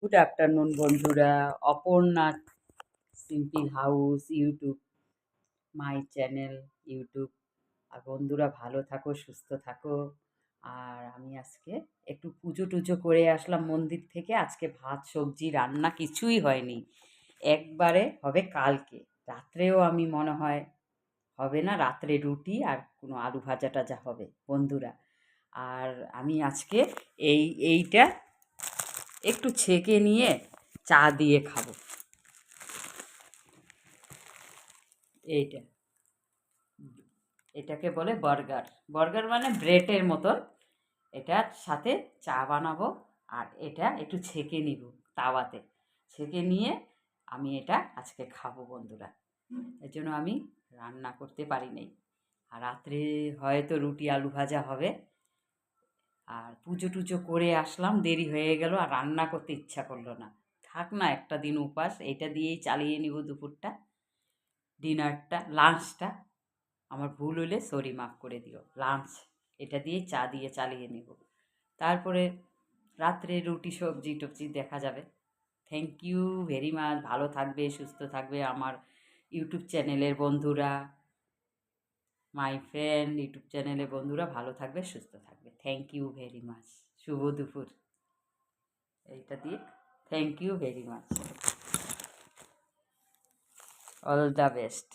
Good afternoon বন্ধুরা। Aparna simple house YouTube my channel YouTube. আর বন্ধুরা ভালো থাকো, সুস্থ থাকো। আর আমি আজকে একটু পুজো টুজো করে আসলাম মন্দির থেকে। আজকে ভাত সবজি রান্না কিছুই হয়নি, একবারে হবে কালকে রাত্রেও। আমি মনে হয় হবে না, রাত্রে রুটি আর কোনো আলু ভাজা টাজা হবে বন্ধুরা। আর আমি আজকে এইটা একটু ছেঁকে নিয়ে চা দিয়ে খাবো। এইটা এটাকে বলে বার্গার। বার্গার মানে ব্রেডের মতন। এটার সাথে চা বানাবো আর এটা একটু ছেঁকে নিব তাওয়াতে। ছেঁকে নিয়ে আমি এটা আজকে খাবো বন্ধুরা। এর জন্য আমি রান্না করতে পারি নাই। আর রাত্রে হয়তো রুটি আলু ভাজা হবে। আর পুজো টুজো করে আসলাম, দেরি হয়ে গেল, আর রান্না করতে ইচ্ছা করলো না। থাক না, একটা দিন উপাস, এটা দিয়েই চালিয়ে নিব দুপুরটা, ডিনারটা, লাঞ্চটা। আমার ভুল হলে সরি, মাফ করে দিও। লাঞ্চ এটা দিয়ে চা দিয়ে চালিয়ে নেব। তারপরে রাত্রে রুটি সবজি টবজি দেখা যাবে। Thank you very much. ভালো থাকবে, সুস্থ থাকবে আমার ইউটিউব চ্যানেলের বন্ধুরা, মাই ফ্রেন্ড ইউটিউব চ্যানেলের বন্ধুরা ভালো থাকবে, সুস্থ থাকবে। Thank you very much. শুভ দুপুর। এইটা দিয়ে thank you very much. All the best.